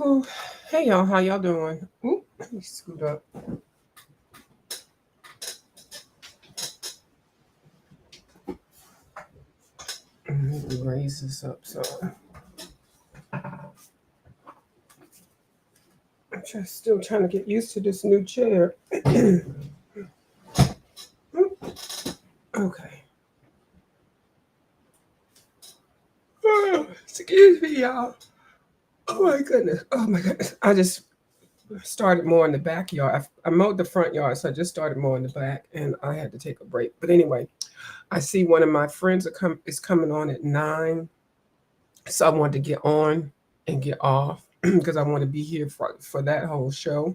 Oh, hey y'all, how y'all doing? Oop, let me scoot up. Let me raise this up. So I'm still trying to get used to this new chair. Okay. Excuse me, y'all. Oh my goodness. Oh my goodness. I just started more in the backyard. I mowed the front yard, so I just started more in the back, and I had to take a break. But anyway, I see one of my friends is coming on at 9, so I wanted to get on and get off because I want to be here for that whole show.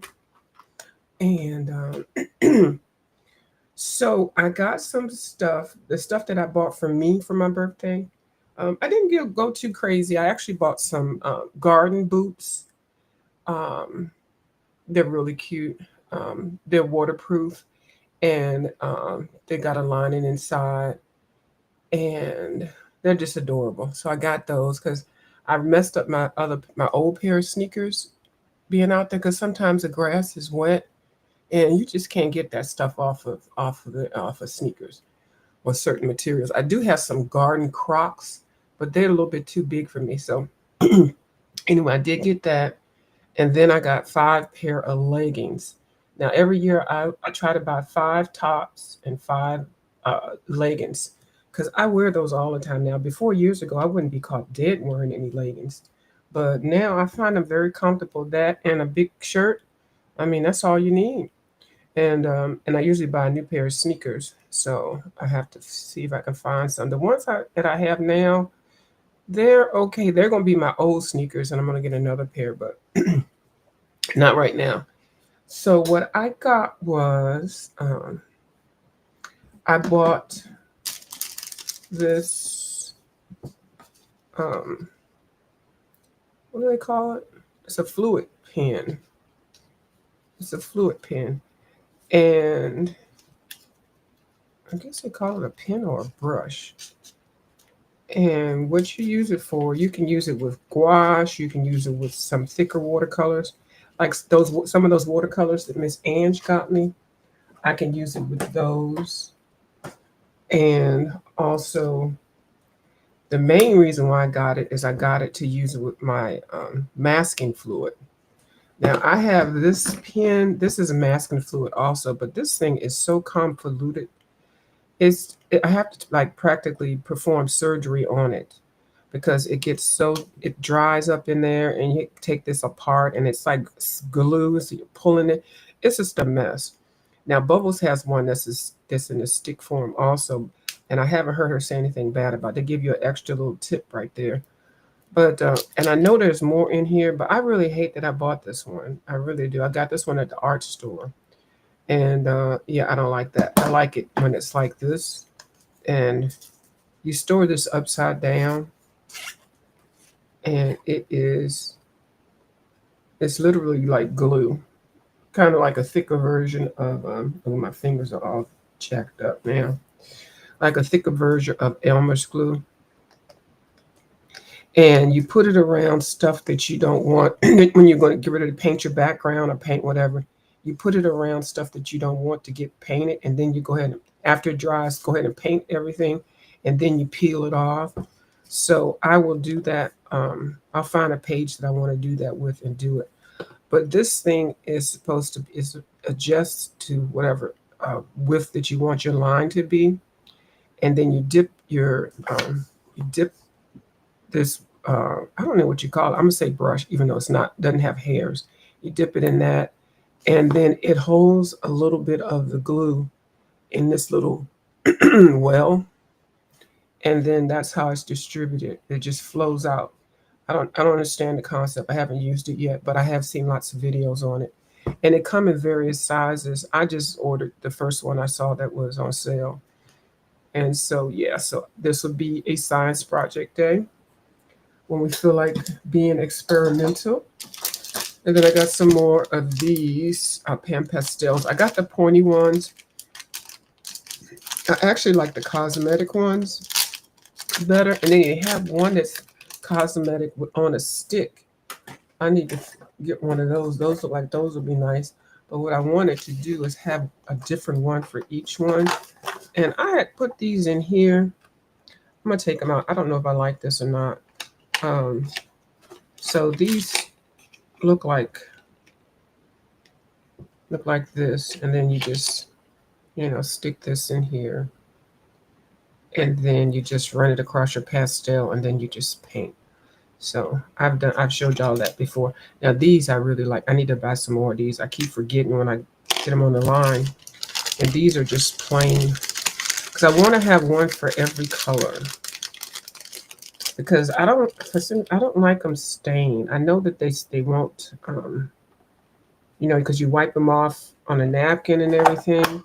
And so I got some stuff, the stuff that I bought for me for my birthday. I didn't go too crazy. I actually bought some garden boots. Um, they're really cute. They're waterproof, and they got a lining inside, and they're just adorable. So I got those because I messed up my old pair of sneakers being out there because sometimes the grass is wet and you just can't get that stuff off of sneakers or certain materials. I do have some garden Crocs, but they're a little bit too big for me. So anyway, I did get that, and then I got 5 pair of leggings. Now every year I try to buy 5 tops and 5 leggings because I wear those all the time now. Before years ago, I wouldn't be caught dead wearing any leggings, but now I find them very comfortable. That and a big shirt. I mean, that's all you need. And I usually buy a new pair of sneakers, so I have to see if I can find some. The ones that I have now, they're okay. They're gonna be my old sneakers, and I'm gonna get another pair, but not right now. So what I got was I bought this um, what do they call it? It's a fluid pen. It's a fluid pen, and I guess they call it a pen or a brush. And what you use it for, you can use it with gouache, you can use it with some thicker watercolors, like some of those watercolors that Miss Ange got me. I can use it with those. And also, the main reason why I got it is I got it to use it with my masking fluid. Now I have this pen. This is a masking fluid also, but this thing is so convoluted. I have to like practically perform surgery on it because it dries up in there, and you take this apart and it's like glue, so you're pulling it. It's just a mess. Now Bubbles has one that's in a stick form also, and I haven't heard her say anything bad about it. They give you an extra little tip right there. But and I know there's more in here, but I really hate that I bought this one. I really do. I got this one at the art store. And yeah, I don't like that. I like it when it's like this, and you store this upside down, and it's literally like glue, kind of like a thicker version of oh, my fingers are all jacked up now, like a thicker version of Elmer's glue. And you put it around stuff that you don't want when you're going to get rid of the paint your background or paint whatever. You put it around stuff that you don't want to get painted, and then you go ahead and after it dries, go ahead and paint everything, and then you peel it off. So I will do that. I'll find a page that I want to do that with and do it. But this thing is supposed to is adjusts to whatever width that you want your line to be, and then you dip this I don't know what you call it. I'm gonna say brush, even though it's not doesn't have hairs. You dip it in that, and then it holds a little bit of the glue in this little well, and then that's how it's distributed. It just flows out. I don't understand the concept. I haven't used it yet, but I have seen lots of videos on it. And it come in various sizes. I just ordered the first one I saw that was on sale. And so yeah, so this will be a science project day when we feel like being experimental. And then I got some more of these pan pastels. I got the pointy ones. I actually like the cosmetic ones better. And then you have one that's cosmetic on a stick. I need to get one of those. Those look like those would be nice. But what I wanted to do is have a different one for each one. And I had put these in here. I'm gonna take them out. I don't know if I like this or not. So these look like this, and then you just stick this in here, and then you just run it across your pastel, and then you just paint. So I've showed y'all that before. Now these I really like. I need to buy some more of these. I keep forgetting when I get them on the line. And these are just plain, because I want to have one for every color. Because I don't like them stained. I know that they won't, because you wipe them off on a napkin and everything,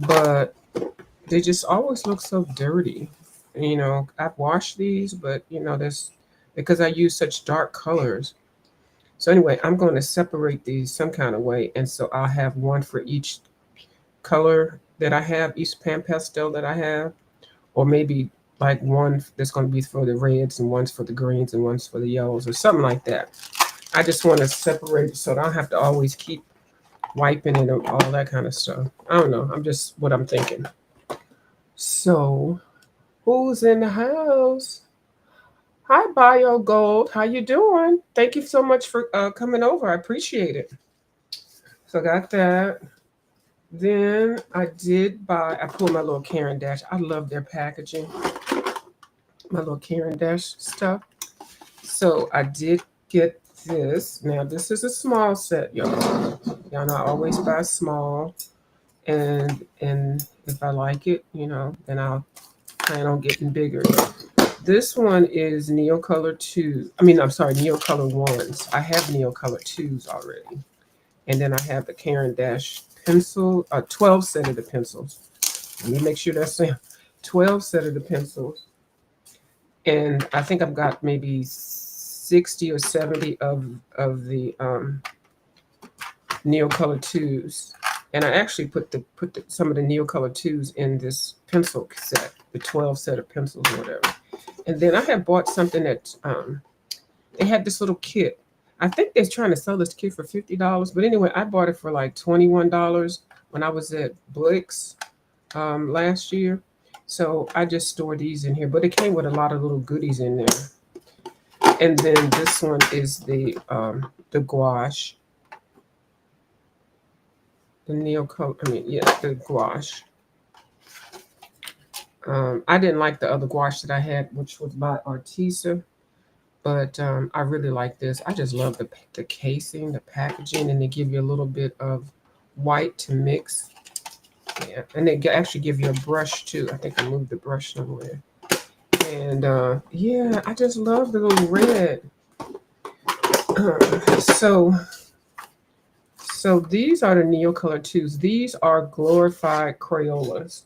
but they just always look so dirty. I've washed these, but there's because I use such dark colors. So anyway, I'm going to separate these some kind of way, and so I'll have one for each color that I have, each pan pastel that I have, or maybe like one that's going to be for the reds and one's for the greens and one's for the yellows or something like that. I just want to separate it so I don't have to always keep wiping it and all that kind of stuff. I don't know. I'm just what I'm thinking. So, who's in the house? Hi, Bio Gold. How you doing? Thank you so much for coming over. I appreciate it. So, got that. Then I pulled my little Caran d'Ache. I love their packaging, my little Caran d'Ache stuff. So I did get this. Now, this is a small set, y'all. Y'all know I always buy small. And if I like it, then I'll plan on getting bigger. This one is Neocolor 2. I'm sorry, Neocolor 1s. I have Neocolor 2s already. And then I have the Caran d'Ache pencil, 12 set of the pencils. Let me make sure that's 12 set of the pencils. And I think I've got maybe 60 or 70 of the Neocolor 2s. And I actually put some of the Neocolor 2s in this pencil set, the 12 set of pencils or whatever. And then I had bought something that they had this little kit. I think they're trying to sell this kit for $50. But anyway, I bought it for like $21 when I was at Blix last year. So I just stored these in here. But it came with a lot of little goodies in there. And then this one is the gouache. The Neocolor, the gouache. I didn't like the other gouache that I had, which was by Arteza. But I really like this. I just love the casing, the packaging, and they give you a little bit of white to mix. Yeah, and they actually give you a brush too. I think I moved the brush somewhere. And yeah, I just love the little red. So these are the Neocolor 2s. These are glorified Crayolas.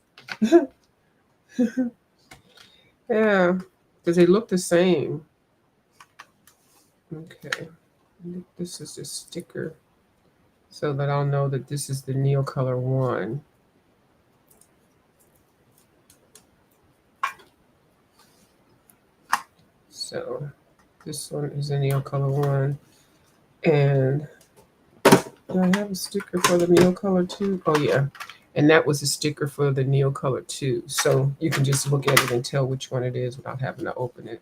Yeah, because they look the same. Okay, this is a sticker so that I'll know that this is the Neocolor 1. So this one is a Neocolor 1. And do I have a sticker for the Neocolor 2? Oh yeah. And that was a sticker for the Neocolor 2. So you can just look at it and tell which one it is without having to open it.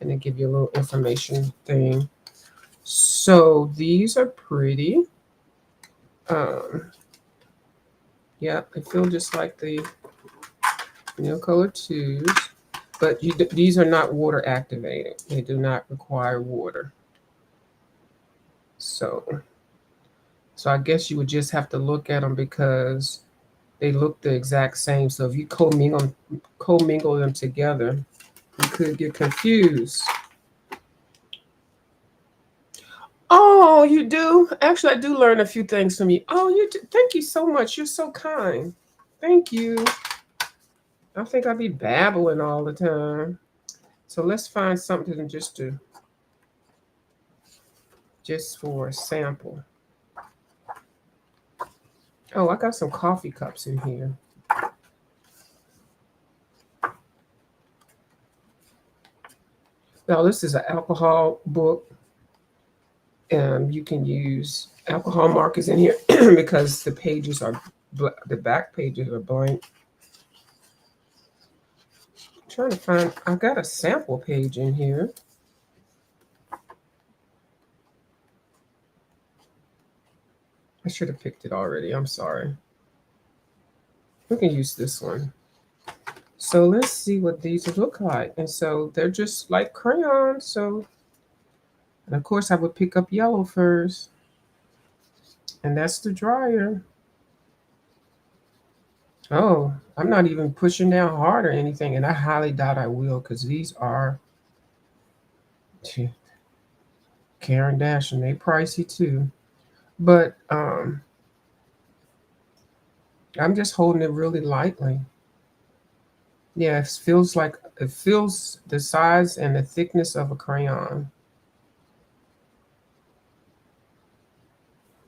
And they give you a little information thing. So these are pretty. Yeah, they feel just like the Neocolor 2s. But these are not water activated. They do not require water. So I guess you would just have to look at them because they look the exact same. So if you commingle them together, you could get confused. Oh, you do? Actually, I do learn a few things from you. Oh, you do. Thank you so much. You're so kind. Thank you. I think I'll be babbling all the time. So let's find something just for a sample. Oh, I got some coffee cups in here. Now, this is an alcohol book. You can use alcohol markers in here because the pages are the back pages are blank. I'm trying to find, I got a sample page in here. I should have picked it already. I'm sorry. We can use this one. So let's see what these look like. And so they're just like crayons. So, and of course I would pick up yellow first. And that's the dryer. Oh, I'm not even pushing down hard or anything. And I highly doubt I will because these are Caran d'Ache and they pricey too. But I'm just holding it really lightly. Yeah, it feels the size and the thickness of a crayon.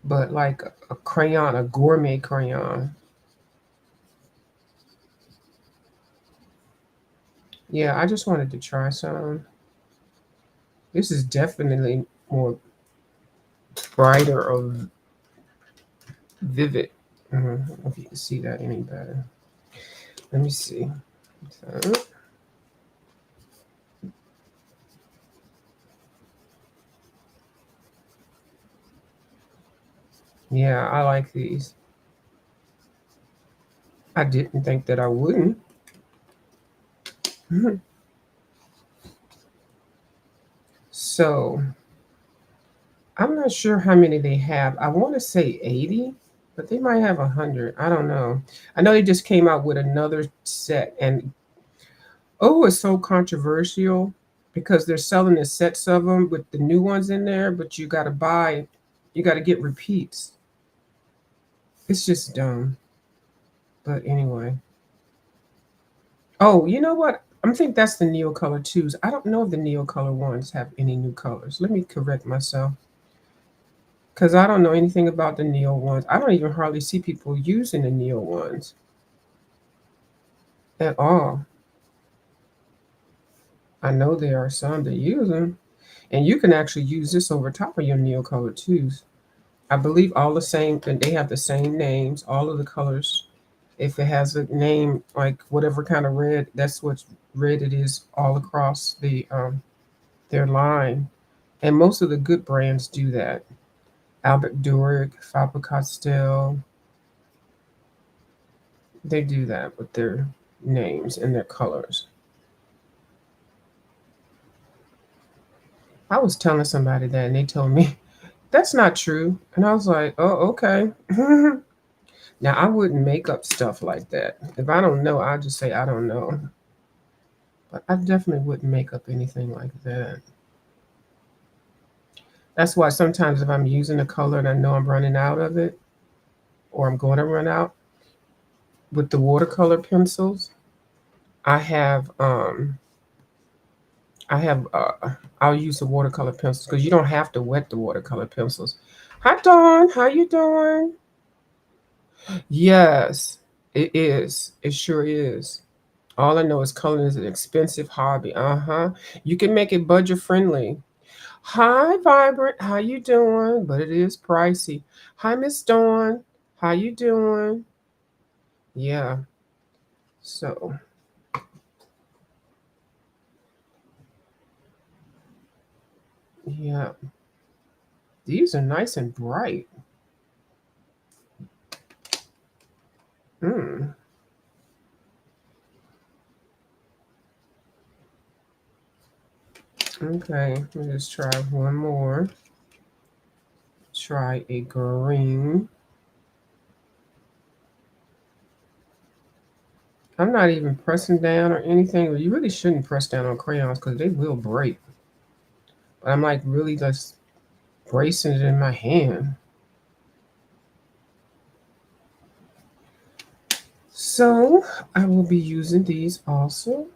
But like a crayon, a gourmet crayon. Yeah, I just wanted to try some. This is definitely more brighter or vivid. I don't know if you can see that any better. Let me see. So, yeah, I like these. I didn't think that I wouldn't. So I'm not sure how many they have. I want to say 80, but they might have 100. I don't know. I know they just came out with another set, and oh, it's so controversial because they're selling the sets of them with the new ones in there, but you got to get repeats. It's just dumb. But anyway. Oh, you know what? I think that's the Neo Color 2s. I don't know if the Neo Color 1s have any new colors. Let me correct myself. Because I don't know anything about the Neo ones. I don't even hardly see people using the Neo ones at all. I know there are some that use them. And you can actually use this over top of your Neo Color 2s. I believe all the same, and they have the same names, all of the colors. If it has a name like whatever kind of red, that's what red it is all across their line. And most of the good brands do that. Albert Durick, Faber Castell, they do that with their names and their colors. I was telling somebody that and they told me that's not true. And I was like, oh, okay. Now, I wouldn't make up stuff like that. If I don't know, I'll just say I don't know. But I definitely wouldn't make up anything like that. That's why sometimes if I'm using a color and I know I'm running out of it, or I'm going to run out with the watercolor pencils, I have I have I'll use the watercolor pencils because you don't have to wet the watercolor pencils. Hi Dawn, how you doing? Yes, it is. It sure is. All I know is coloring is an expensive hobby. Uh-huh. You can make it budget friendly. Hi, Vibrant. How you doing? But it is pricey. Hi, Miss Dawn. How you doing? Yeah. So, yeah. These are nice and bright. Hmm. Okay. Let me just try one more. Try a green. I'm not even pressing down or anything. You really shouldn't press down on crayons because they will break. But I'm like really just bracing it in my hand. So I will be using these also.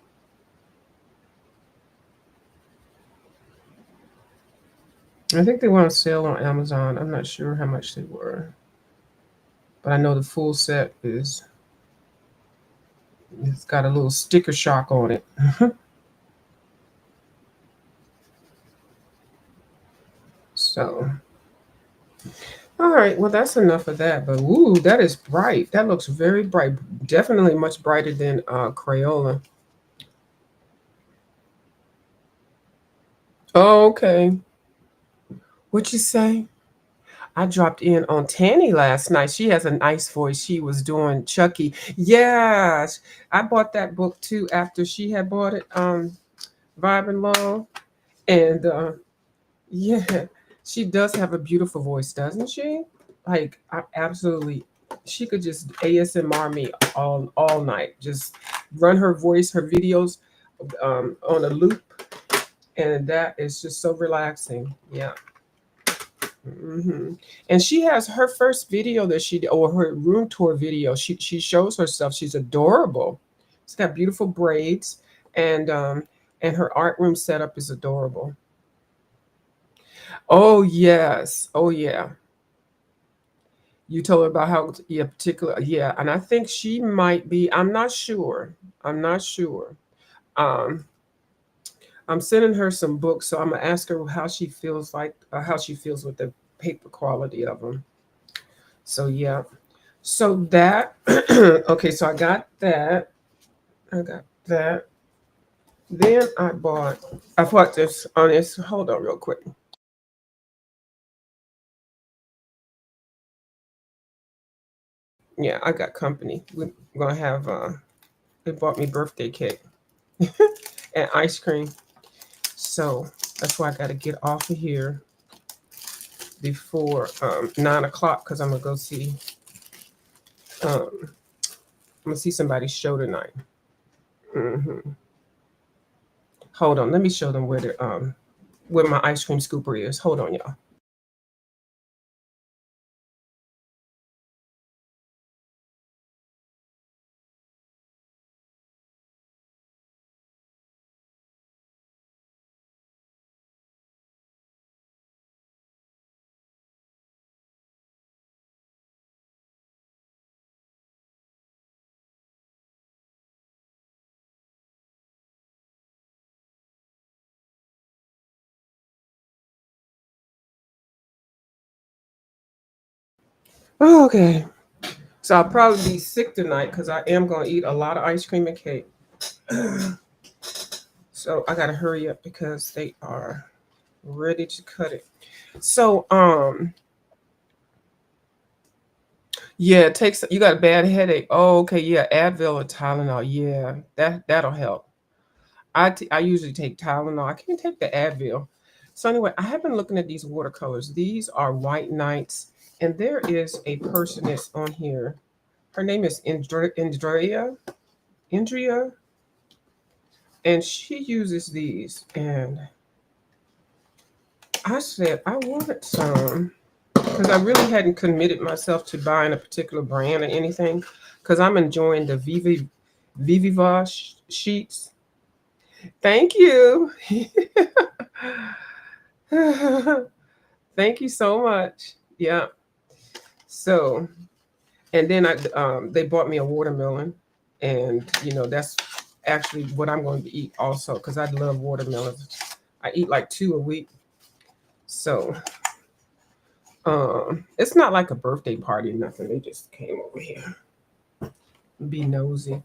I think they were on sale on Amazon. I'm not sure how much they were. But I know the full set it's got a little sticker shock on it. So, all right. Well, that's enough of that. But ooh, that is bright. That looks very bright. Definitely much brighter than Crayola. Oh, okay. What you say? I dropped in on Tanny last night. She has a nice voice. She was doing Chucky. Yes, I bought that book too after she had bought it. Vibe and Law, and yeah, she does have a beautiful voice, doesn't she? Like, I absolutely, she could just ASMR me all night. Just run her voice, her videos, on a loop, and that is just so relaxing. Yeah. And she has her first video that she did, or her room tour video. She shows herself. She's adorable. She's got beautiful braids, and and her art room setup is adorable. Oh yes. Oh yeah. You told her about how, yeah, particular, yeah, and I think she might be. I'm not sure. I'm not sure. Um, I'm sending her some books, so I'm gonna ask her how she feels like, how she feels with the paper quality of them. So yeah. So that okay. So I got that. I got that. Then I bought this on this. Hold on, real quick. Yeah, I got company. We're gonna have. They bought me birthday cake and ice cream. So that's why I got to get off of here before 9 o'clock because um, I'm gonna see somebody's show tonight. hmm Hold on, let me show them where my ice cream scooper is. Hold on, y'all. Oh, okay. So I'll probably be sick tonight because I am gonna eat a lot of ice cream and cake. So I gotta hurry up because they are ready to cut it. So yeah, it takes, you got a bad headache. Oh, okay, yeah, Advil or Tylenol. Yeah, that'll help. I usually take Tylenol. I can't take the Advil. So anyway, I have been looking at these watercolors. These are White Nights, and there is a person that's on here. Her name is Indria, and she uses these. And I said I wanted some because I really hadn't committed myself to buying a particular brand or anything. Because I'm enjoying the Viviva sheets. Thank you. Thank you so much. Yeah. So, and then they bought me a watermelon, and that's actually what I'm going to eat also because I love watermelons. I eat like two a week. So, it's not like a birthday party or nothing. They just came over here, be nosy,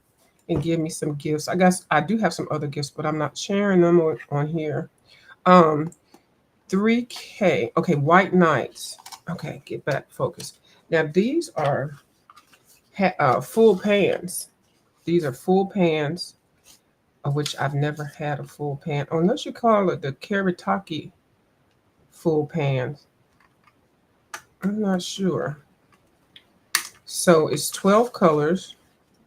and give me some gifts. I guess I do have some other gifts, but I'm not sharing them on here. Um, 3K. Okay, White Nights. Okay, get back focused. Now these are full pans. These are full pans, of which I've never had a full pan, unless you call it the Karitaki full pans. I'm not sure. So it's 12 colors.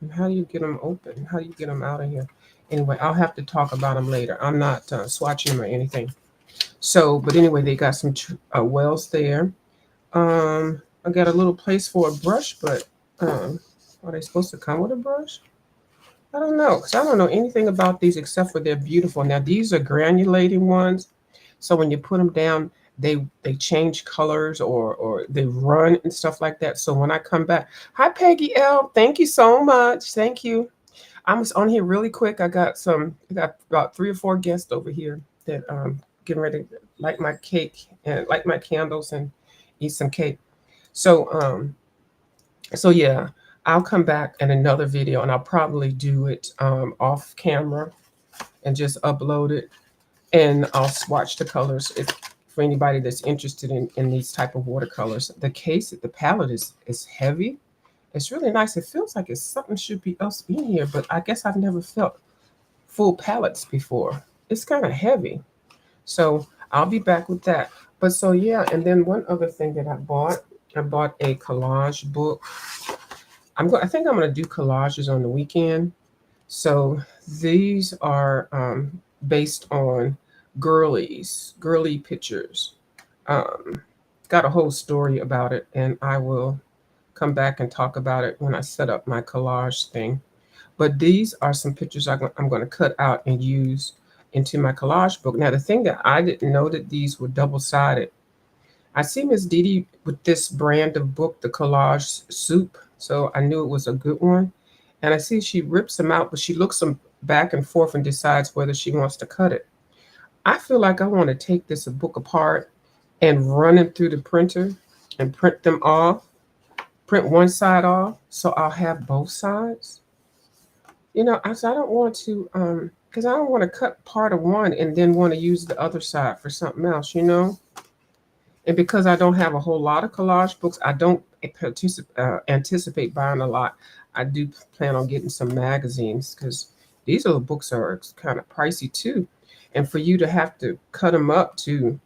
And how do you get them open? How do you get them out of here? Anyway, I'll have to talk about them later. I'm not swatching them or anything. So, but anyway, they got some wells there. I got a little place for a brush, but are they supposed to come with a brush? I don't know, because I don't know anything about these except for they're beautiful. Now these are granulating ones, so when you put them down, they change colors or they run and stuff like that. So when I come back, hi Peggy L, thank you so much, thank you. I'm just on here really quick. I got about 3 or 4 guests over here that getting ready to light my cake and light my candles and eat some cake. So yeah, I'll come back in another video and I'll probably do it off camera and just upload it, and I'll swatch the colors if for anybody that's interested in these type of watercolors. The case, the palette is heavy. It's really nice. It feels like it's something should be else in here, but I guess I've never felt full palettes before. It's kind of heavy. So I'll be back with that. But so yeah, and then one other thing that I bought a collage book. I think I'm gonna do collages on the weekend. So these are based on girly pictures. Um, got a whole story about it, and I will come back and talk about it when I set up my collage thing. But these are some pictures I'm going to cut out and use into my collage book. Now, the thing that I didn't know that these were double-sided. I see Miss Dee Dee with this brand of book, the Collage Soup, so I knew it was a good one. And I see she rips them out, but she looks them back and forth and decides whether she wants to cut it. I feel like I want to take this book apart and run it through the printer and print them off, print one side off, so I'll have both sides. I don't want to, because I don't want to cut part of one and then want to use the other side for something else. And because I don't have a whole lot of collage books, I don't anticipate buying a lot. I do plan on getting some magazines because these little books are kind of pricey too. And for you to have to cut them up you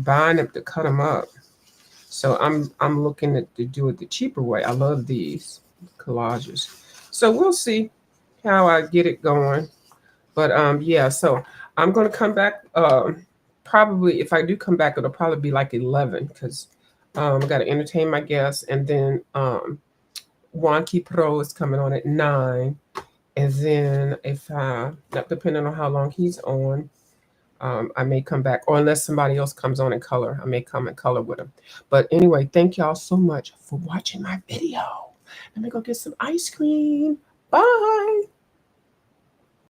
buying them to cut them up. So I'm looking to do it the cheaper way. I love these collages. So we'll see how I get it going. But yeah, so I'm gonna come back. Probably if I do come back, it'll probably be like 11 because I got to entertain my guests, and then Wonky Pro is coming on at 9, and then if not depending on how long he's on, I may come back, or unless somebody else comes on in color, I may come in color with him. But anyway, thank y'all so much for watching my video. Let me go get some ice cream. Bye.